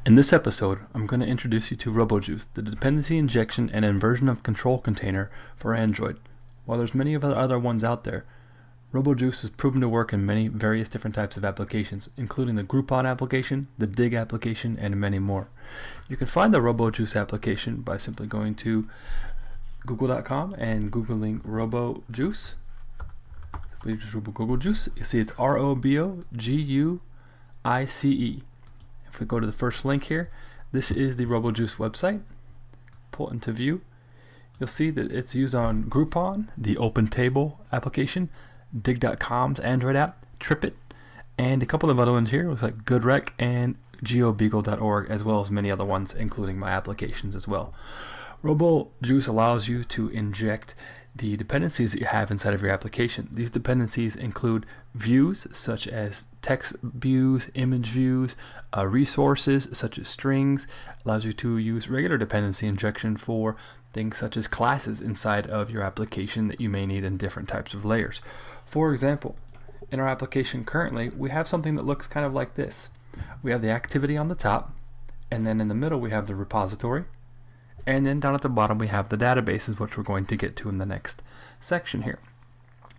In this episode, I'm going to introduce you to Roboguice, the dependency injection and inversion of control container for Android. While there's many of the other ones out there, Roboguice is proven to work in many various different types of applications, including the Groupon application, the Dig application, and many more. You can find the Roboguice application by simply going to google.com and googling Roboguice. So if you just Google Roboguice, you see it's Roboguice. If we go to the first link here, this is the Roboguice website. Pull it into view. You'll see that it's used on Groupon, the Open Table application, Dig.com's Android app, TripIt, and a couple of other ones here, like GoodRec and geobeagle.org, as well as many other ones, including my applications as well. Roboguice allows you to inject the dependencies that you have inside of your application. These dependencies include views such as text views, image views, resources such as strings. Allows you to use regular dependency injection for things such as classes inside of your application that you may need in different types of layers. For example, in our application currently, we have something that looks kind of like this. We have the activity on the top, and then in the middle we have the repository, and then down at the bottom we have the databases, which we're going to get to in the next section here.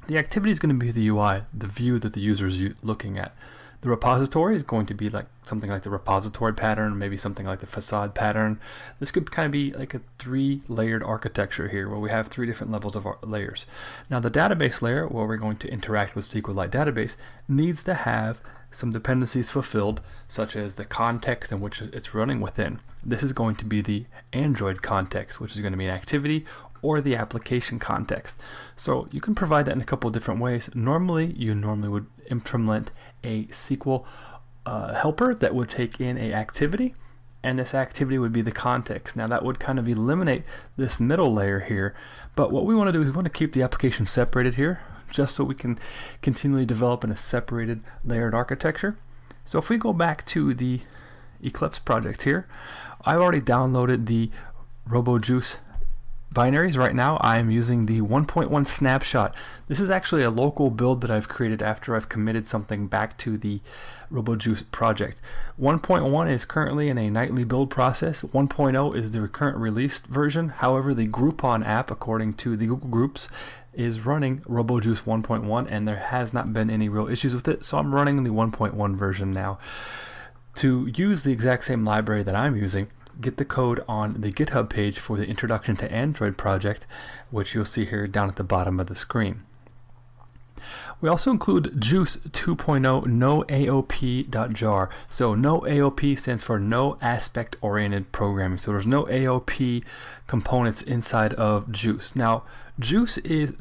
The activity is going to be the UI, the view that the user is looking at. The repository is going to be like something like the repository pattern, maybe something like the facade pattern. This could kind of be like a 3-layered architecture here, where we have 3 different levels of layers. Now the database layer, where we're going to interact with SQLite database, needs to have some dependencies fulfilled, such as the context in which it's running within. This is going to be the Android context, which is going to be an activity, or the application context. So you can provide that in a couple of different ways. You normally would implement a SQL helper that would take in a activity, and this activity would be the context. Now that would kind of eliminate this middle layer here, but what we want to do is we want to keep the application separated here, just so we can continually develop in a separated layered architecture. So if we go back to the Eclipse project here, I've already downloaded the Roboguice binaries. Right now I am using the 1.1 snapshot. This is actually a local build that I've created after I've committed something back to the Roboguice project. 1.1 is currently in a nightly build process. 1.0 is the current released version. However, the Groupon app, according to the Google Groups, is running Roboguice 1.1, and there has not been any real issues with it, so I'm running the 1.1 version now. To use the exact same library that I'm using, get the code on the GitHub page for the Introduction to Android project, which you'll see here down at the bottom of the screen. We also include Juice 2.0 noAOP.jar. So noAOP stands for No Aspect Oriented Programming. So there's no AOP components inside of Juice. Now, Juice is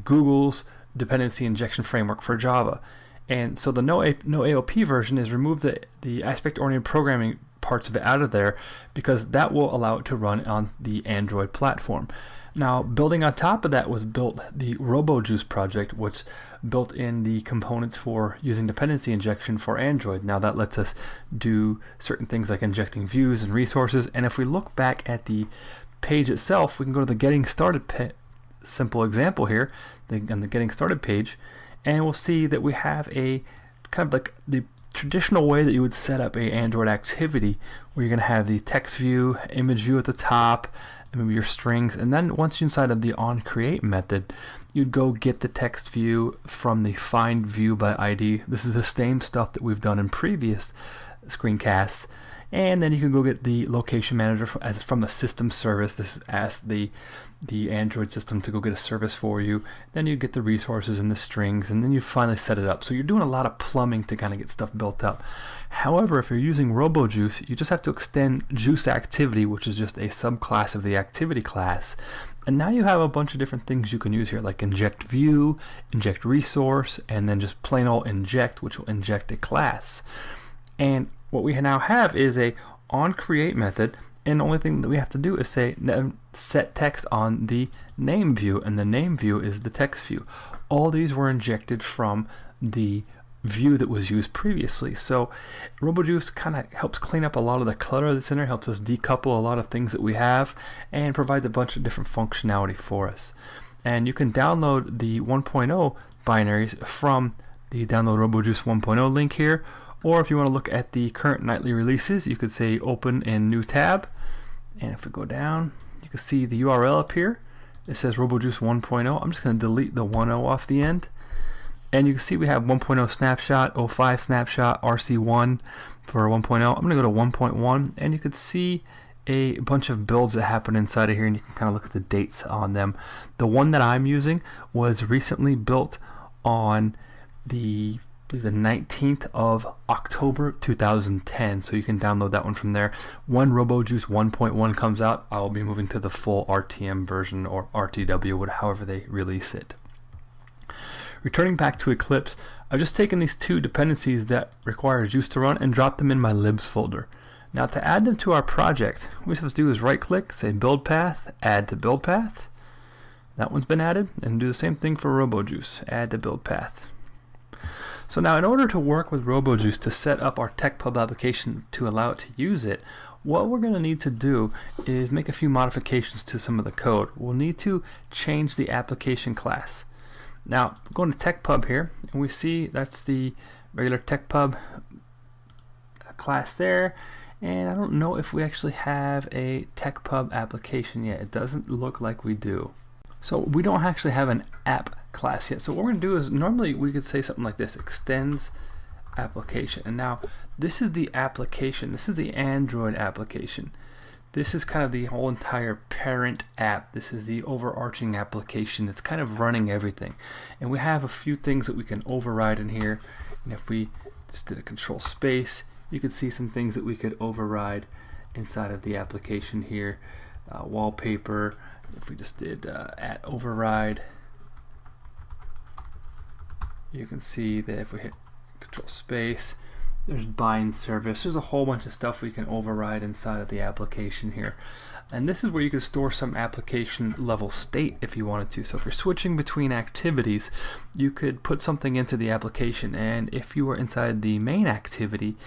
Google's dependency injection framework for Java. And so the no AOP version is remove the aspect oriented programming parts of it out of there, because that will allow it to run on the Android platform. Now, building on top of that was built the Roboguice project, which built in the components for using dependency injection for Android. Now that lets us do certain things like injecting views and resources. And if we look back at the page itself, we can go to the Getting Started simple example here on the Getting Started page, and we'll see that we have a kind of like the traditional way that you would set up a Android activity, where you're going to have the text view, image view at the top, and maybe your strings, and then once you're inside of the onCreate method, you'd go get the text view from the find view by ID. This is the same stuff that we've done in previous screencasts. And then you can go get the location manager from the system service. This asks the Android system to go get a service for you. Then you get the resources and the strings, and then you finally set it up. So you're doing a lot of plumbing to kind of get stuff built up. However, if you're using Roboguice, you just have to extend Juice activity, which is just a subclass of the activity class. And now you have a bunch of different things you can use here, like inject view, inject resource, and then just plain old inject, which will inject a class. And what we now have is a onCreate method, and the only thing that we have to do is say set text on the name view, and the name view is the text view. All these were injected from the view that was used previously. So Roboguice kind of helps clean up a lot of the clutter that's in there, helps us decouple a lot of things that we have, and provides a bunch of different functionality for us. And you can download the 1.0 binaries from the download Roboguice 1.0 link here, Or if you want to look at the current nightly releases, you could say open in new tab. And if we go down, you can see the URL up here. It says Roboguice 1.0. I'm just going to delete the 10 off the end. And you can see we have 1.0 snapshot, 05 snapshot, RC1 for 1.0. I'm going to go to 1.1, and you can see a bunch of builds that happen inside of here, and you can kind of look at the dates on them. The one that I'm using was recently built on the 19th of October 2010, so you can download that one from there. When Roboguice 1.1 comes out, I'll be moving to the full RTM version, or RTW, however they release it. Returning back to Eclipse, I've just taken these two dependencies that require Juice to run and dropped them in my libs folder. Now to add them to our project, what we have to do is right click, say build path, add to build path. That one's been added, and do the same thing for Roboguice, add to build path. So now in order to work with Roboguice to set up our TechPub application to allow it to use it, what we're going to need to do is make a few modifications to some of the code. We'll need to change the application class. Now, going to TechPub here, and we see that's the regular TechPub class there, and I don't know if we actually have a TechPub application yet. It doesn't look like we do. So we don't actually have an app class yet. So what we're going to do is, normally we could say something like this, extends application. And now this is the application. This is the Android application. This is kind of the whole entire parent app. This is the overarching application. It's kind of running everything. And we have a few things that we can override in here. And if we just did a control space, you could see some things that we could override inside of the application here. Wallpaper. If we just did at override, you can see that if we hit control space, there's bind service. There's a whole bunch of stuff we can override inside of the application here. And this is where you can store some application level state if you wanted to. So if you're switching between activities, you could put something into the application, and if you were inside the main activity,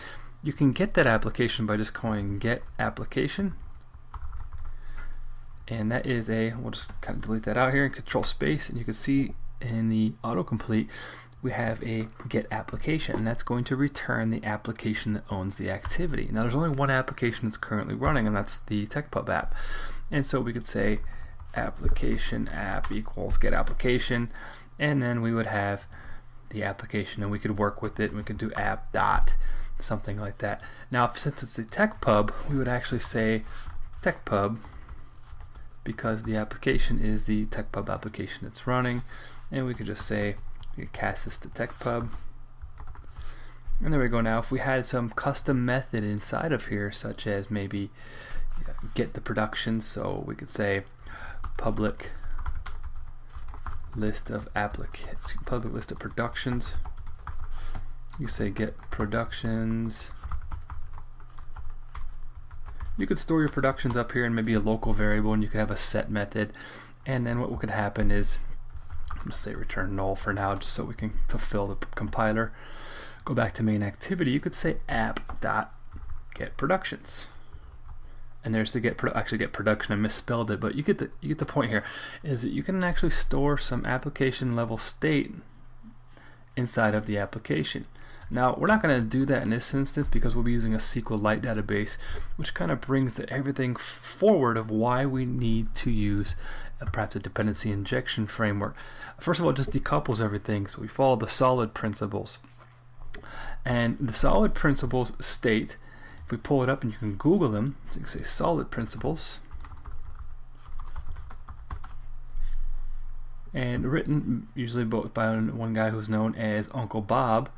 you can get that application by just calling get application. And that is we'll just kind of delete that out here and control space, and you can see in the autocomplete we have a get application, and that's going to return the application that owns the activity. Now there's only one application that's currently running, and that's the TechPub app. And so we could say application app equals get application, and then we would have the application, and we could work with it, and we could do app dot something like that. Now since it's the TechPub, we would actually say TechPub, because the application is the TechPub application that's running, and we could just say we could cast this to TechPub, and there we go. Now if we had some custom method inside of here, such as maybe get the productions, so we could say public list of public list of productions. You say get productions. You could store your productions up here in maybe a local variable, and you could have a set method, and then what could happen is, I'm going to say return null for now just so we can fulfill the compiler. Go back to main activity, you could say app.get productions, and there's the get production. I misspelled it, but you get the point here, is that you can actually store some application level state inside of the application. Now we're not going to do that in this instance because we'll be using a SQLite database, which kind of brings everything forward of why we need to use perhaps a dependency injection framework. First of all, it just decouples everything, so we follow the solid principles. And the solid principles state, if we pull it up and you can Google them, so you can say solid principles, and written usually both by one guy who's known as Uncle Bob.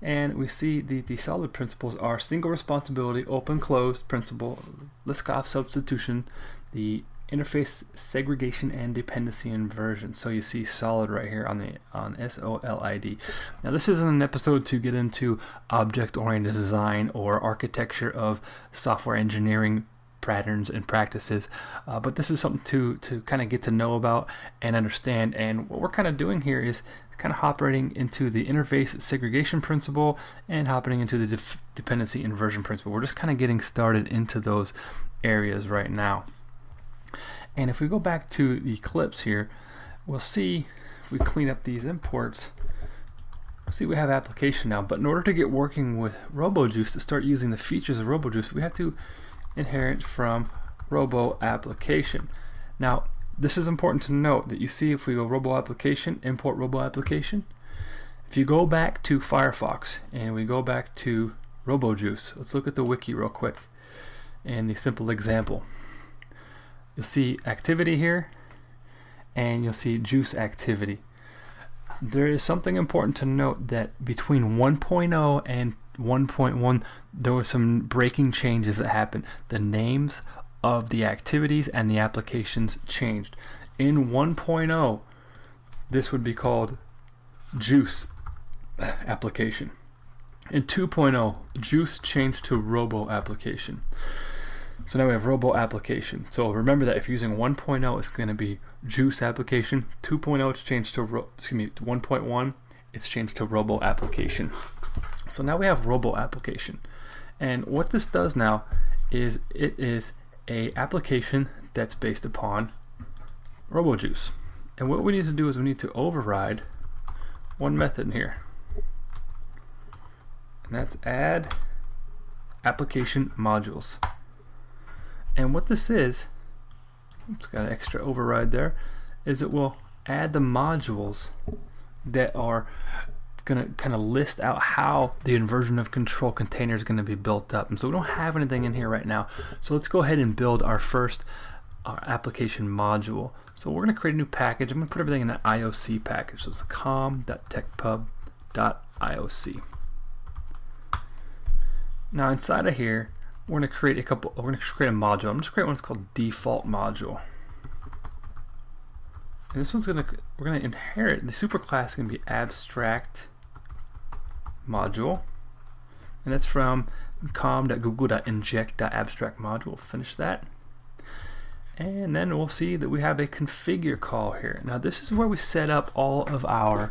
And we see the solid principles are single responsibility, open closed principle, Liskov substitution, the interface segregation, and dependency inversion. So you see solid right here on SOLID. Now this isn't an episode to get into object-oriented design or architecture of software engineering patterns and practices, but this is something to kind of get to know about and understand. And what we're kind of doing here is kind of operating into the interface segregation principle and hopping into the dependency inversion principle. We're just kind of getting started into those areas right now. And if we go back to the Eclipse here, we'll see if we clean up these imports. see we have application now, but in order to get working with Roboguice, to start using the features of Roboguice, we have to inherit from Robo application. Now this is important to note that you see if we go Robo application, import Robo application, if you go back to Firefox and we go back to Roboguice, let's look at the wiki real quick and the simple example. You'll see activity here and you'll see juice activity. There is something important to note that between 1.0 and 1.1 there were some breaking changes that happened. The names of the activities and the applications changed. In 1.0 this would be called juice application. In 2.0 juice changed to Robo application. So now we have Robo application. So remember that if you're using 1.0 it's going to be juice application. 2.0 it's changed to 1.1 it's changed to Robo application. So now we have Robo application, and what this does now is it is a application that's based upon Roboguice. And what we need to do is we need to override one method in here, and that's add application modules. And what this is, it's got an extra override there, is it will add the modules that are going to kind of list out how the inversion of control container is going to be built up. And so we don't have anything in here right now. So let's go ahead and build our first application module. So we're going to create a new package. I'm going to put everything in an IOC package. So it's com.techpub.ioc. Now inside of here, we're going to create a module. I'm just create one that's called default module. And this one's we're going to inherit, the superclass is going to be abstract module. And that's from com.google.inject.abstract module. Finish that. And then we'll see that we have a configure call here. Now this is where we set up all of our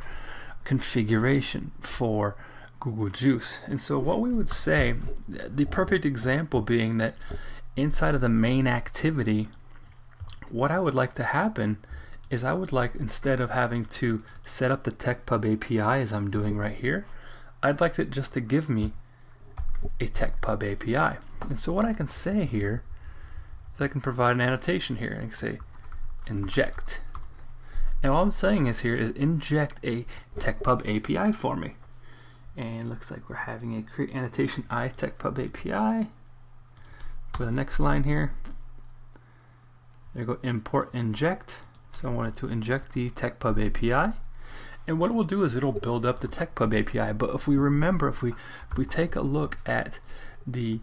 configuration for Google Juice. And so what we would say, the perfect example being that inside of the main activity, what I would like to happen is I would like, instead of having to set up the TechPub API as I'm doing right here, I'd like it just to give me a TechPub API. And so what I can say here is I can provide an annotation here and say inject. And all I'm saying is here is inject a TechPub API for me. And looks like we're having a create annotation I TechPub API. For the next line here, there you go, import inject. So I wanted to inject the TechPub API, and what it will do is it'll build up the TechPub API. But if we remember, if we take a look at the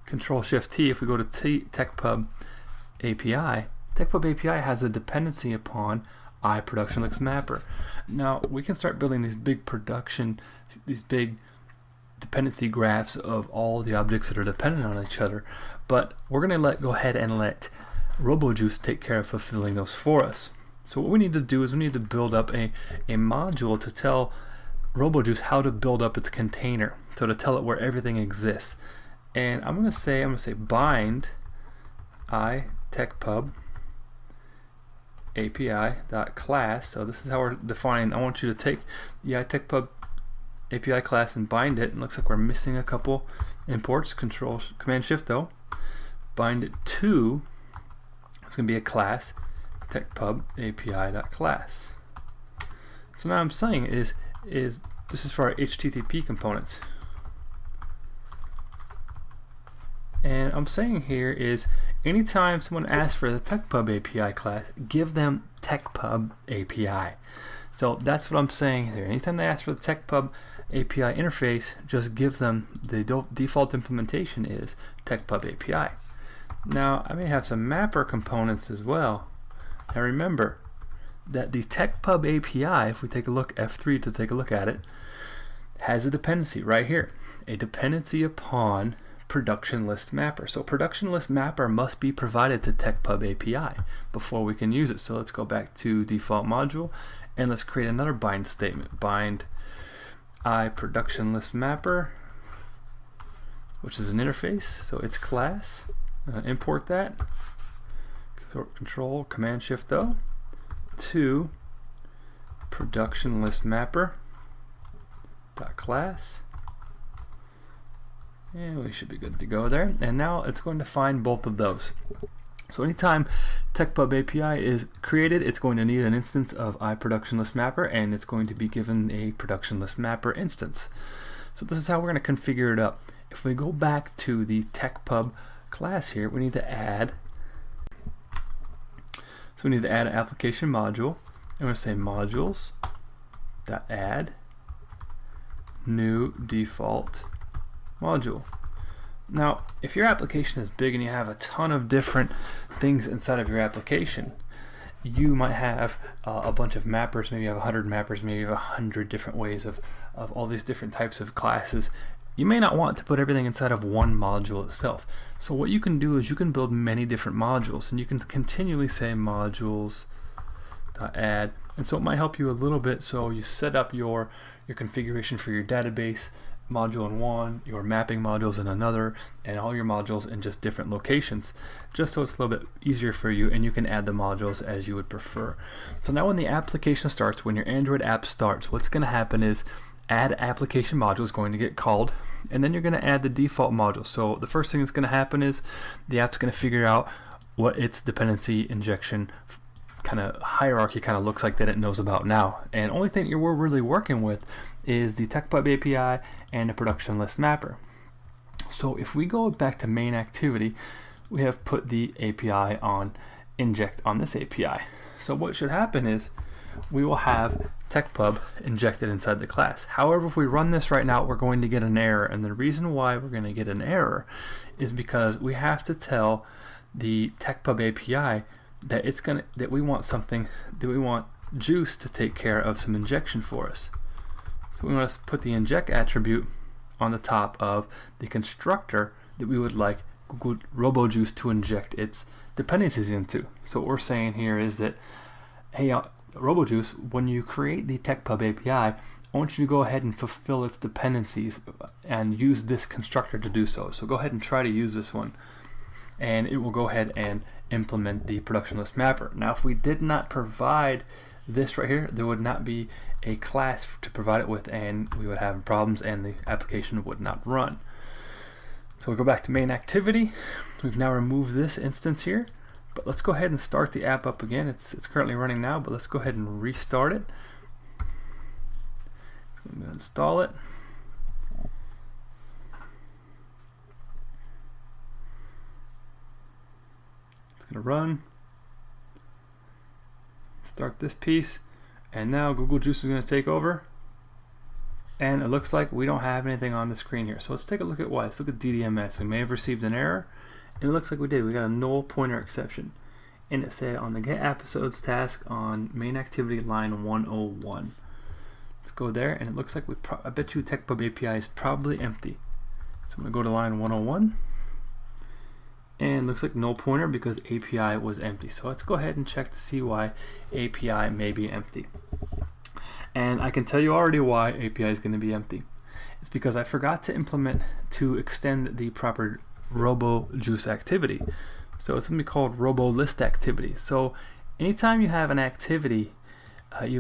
Control-Shift-T, if we go to TechPub API, TechPub API has a dependency upon iProductionList mapper. Now we can start building these big dependency graphs of all the objects that are dependent on each other, but we're going to go ahead and let Roboguice take care of fulfilling those for us. So what we need to do is we need to build up a module to tell Roboguice how to build up its container, so to tell it where everything exists. And I'm going to say bind I TechPub API.class. So this is how we're defining. I want you to take the iTechPub API class and bind it. And it looks like we're missing a couple imports. Command Shift though. Bind it to, it's going to be a class, TechPub API.class. So now I'm saying is this is for our HTTP components. And I'm saying here is anytime someone asks for the TechPub API class, give them TechPub API. So that's what I'm saying here. Anytime they ask for the TechPub API interface, just give them the default implementation is TechPub API. Now I may have some mapper components as well. Now remember that the TechPub API, if we take a look, F3 to take a look at it, has a dependency right here, a dependency upon production list mapper. So production list mapper must be provided to TechPub API before we can use it. So let's go back to default module and let's create another bind statement. Bind I production list mapper, which is an interface, so it's class. Import that. Control Command Shift O to production list mapper. class, and we should be good to go there. And now it's going to find both of those. So anytime TechPub API is created, it's going to need an instance of iProductionListMapper, and it's going to be given a ProductionListMapper instance. So this is how we're going to configure it up. If we go back to the TechPub class here, we need to add. So we need to add an application module, and we're going to say modules.add new default module. Now, if your application is big and you have a ton of different things inside of your application, you might have a bunch of mappers. Maybe you have 100 mappers, maybe you have 100 different ways of all these different types of classes. You may not want to put everything inside of one module itself. So what you can do is you can build many different modules, and you can continually say modules.add, and so it might help you a little bit. So you set up your configuration for your database module in one, your mapping modules in another, and all your modules in just different locations, just so it's a little bit easier for you, and you can add the modules as you would prefer. So now when the application starts, when your Android app starts, what's going to happen is add application module is going to get called, and then you're going to add the default module. So the first thing that's going to happen is the app's going to figure out what its dependency injection kind of hierarchy kind of looks like that it knows about now. And only thing we're really working with is the TechPub API and the production list mapper. So if we go back to main activity, we have put the API on inject on this API. So what should happen is we will have TechPub injected inside the class. However, if we run this right now, we're going to get an error, and the reason why we're going to get an error is because we have to tell the TechPub API that we want Juice to take care of some injection for us. So we want to put the inject attribute on the top of the constructor that we would like Google Robojuice to inject its dependencies into. So what we're saying here is that, hey, Robojuice, when you create the TechPub API, I want you to go ahead and fulfill its dependencies and use this constructor to do so. So go ahead and try to use this one, and it will go ahead and implement the production list mapper. Now, if we did not provide this right here, there would not be a class to provide it with, and we would have problems and the application would not run. So we'll go back to main activity. We've now removed this instance here, but let's go ahead and start the app up again. It's currently running now, but let's go ahead and restart it. I'm going to install it. It's going to run. Start this piece, and now Google Juice is going to take over, and it looks like we don't have anything on the screen here. So let's take a look at why. Let's look at DDMS. We may have received an error, and it looks like we did. We got a null pointer exception, and it said on the get episodes task on main activity line 101. Let's go there, and it looks like I bet you TechPub API is probably empty. So I'm going to go to line 101, and it looks like null pointer because API was empty. So let's go ahead and check to see why API may be empty. And I can tell you already why API is going to be empty. It's because I forgot to implement to extend the proper Robojuice activity. So it's going to be called RoboList activity. So anytime you have an activity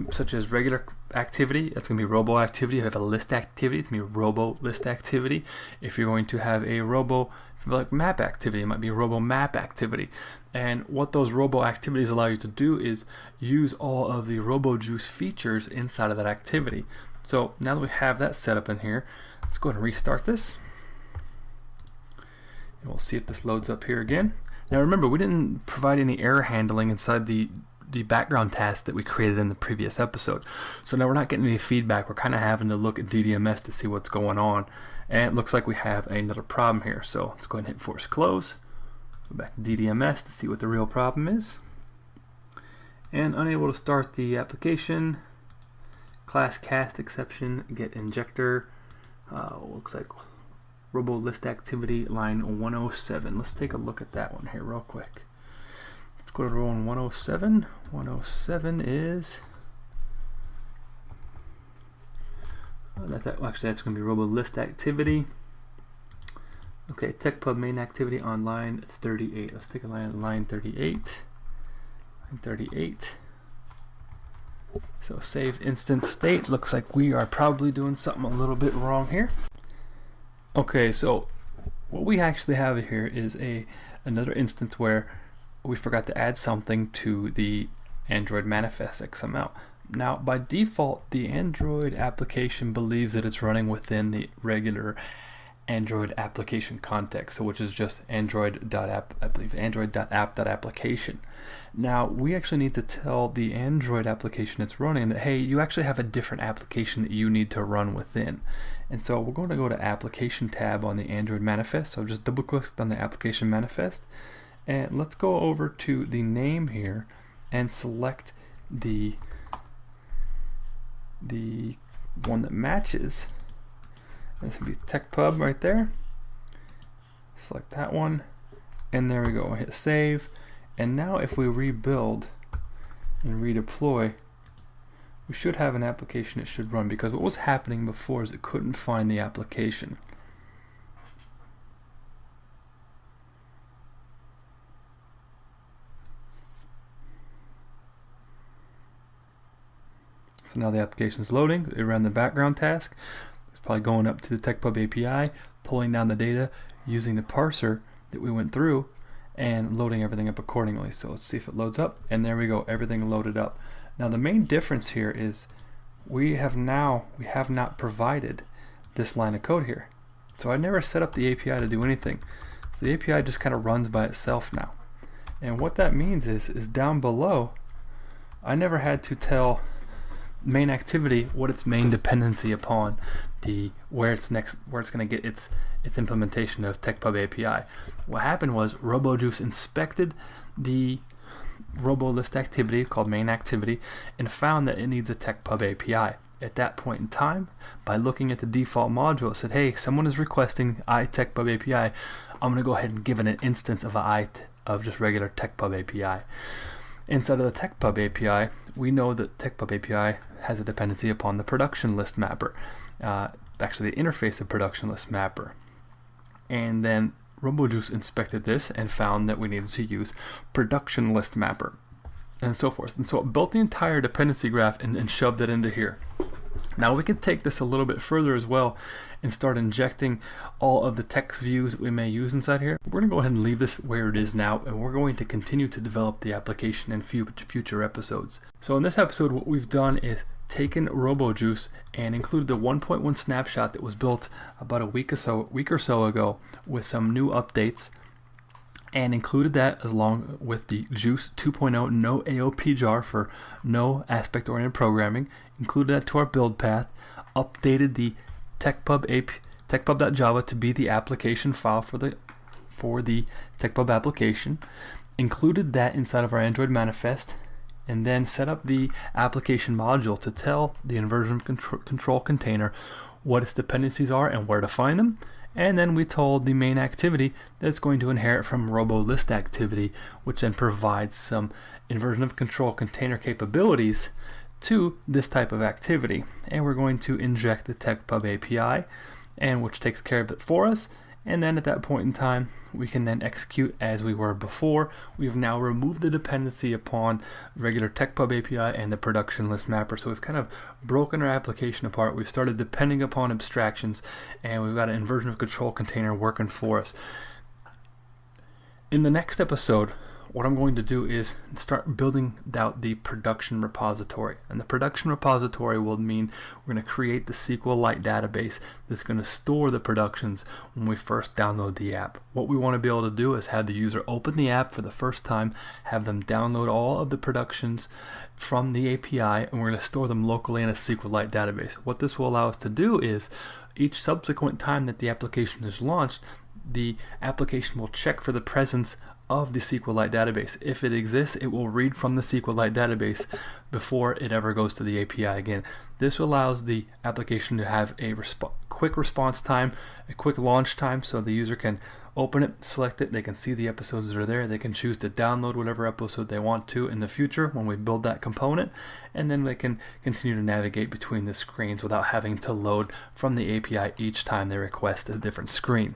such as regular activity, that's going to be robo activity. If you have a list activity, it's going to be robo list activity. If you're going to have a robo like map activity, it might be robo map activity. And what those robo activities allow you to do is use all of the Robojuice features inside of that activity. So now that we have that set up in here, let's go ahead and restart this, and we'll see if this loads up here again. Now remember, we didn't provide any error handling inside the background task that we created in the previous episode. So now we're not getting any feedback. We're kind of having to look at DDMS to see what's going on. And it looks like we have another problem here. So let's go ahead and hit force close. Go back to DDMS to see what the real problem is. And unable to start the application. Class cast exception, get injector. Looks like Robo list activity line 107. Let's take a look at that one here real quick. Let's go to row 107. 107 is actually that's going to be Robo list activity. Okay, TechPub main activity on line 38. Let's take a line 38. Line 38. So save instance state. Looks like we are probably doing something a little bit wrong here. Okay, so what we actually have here is another instance where we forgot to add something to the Android manifest XML. Now, by default, the Android application believes that it's running within the regular Android application context, so which is just android.app, I believe android.app.application. Now, we actually need to tell the Android application it's running that, hey, you actually have a different application that you need to run within. And so we're going to go to Application tab on the Android manifest. So I've just double clicked on the application manifest. And let's go over to the name here and select the one that matches. This would be TechPub right there. Select that one, and there we go. Hit save, and now if we rebuild and redeploy, we should have an application it should run, because what was happening before is it couldn't find the application. So now the application is loading. It ran the background task. It's probably going up to the TechPub API, pulling down the data using the parser that we went through, and loading everything up accordingly. So let's see if it loads up, and there we go, everything loaded up. Now the main difference here is we have not provided this line of code here. So I never set up the API to do anything. So the API just kind of runs by itself now. And what that means is down below, I never had to tell main activity what its main dependency upon, where it's going to get its implementation of TechPub API. What happened was Roboguice inspected the RoboList activity called main activity and found that it needs a TechPub API. At that point in time, by looking at the default module, it said, hey, someone is requesting TechPub API. I'm going to go ahead and give it an instance of just regular TechPub API. Inside of the TechPub API, we know that TechPub API has a dependency upon the production list mapper, actually the interface of production list mapper. And then Roboguice inspected this and found that we needed to use production list mapper, and so forth. And so it built the entire dependency graph and shoved it into here. Now we can take this a little bit further as well and start injecting all of the text views that we may use inside here. We're going to go ahead and leave this where it is now, and we're going to continue to develop the application in future episodes. So in this episode, what we've done is taken Roboguice and included the 1.1 snapshot that was built about a week or so ago with some new updates, and included that along with the Juice 2.0 no AOP jar for no aspect-oriented programming, included that to our build path, updated the techpub.java to be the application file for the TechPub application, included that inside of our Android manifest, and then set up the application module to tell the inversion control container what its dependencies are and where to find them. And then we told the main activity that it's going to inherit from RoboList activity, which then provides some inversion of control container capabilities to this type of activity. And we're going to inject the TechPub API, and which takes care of it for us. And then at that point in time, we can then execute as we were before. We've now removed the dependency upon regular TechPub API and the production list mapper. So we've kind of broken our application apart. We've started depending upon abstractions, and we've got an inversion of control container working for us. In the next episode, what I'm going to do is start building out the production repository. And the production repository will mean we're going to create the SQLite database that's going to store the productions when we first download the app. What we want to be able to do is have the user open the app for the first time, have them download all of the productions from the API, and we're going to store them locally in a SQLite database. What this will allow us to do is each subsequent time that the application is launched, the application will check for the presence of the SQLite database. If it exists, it will read from the SQLite database before it ever goes to the API again. This allows the application to have a quick response time, a quick launch time, so the user can open it, select it, they can see the episodes that are there, they can choose to download whatever episode they want to in the future when we build that component, and then they can continue to navigate between the screens without having to load from the API each time they request a different screen.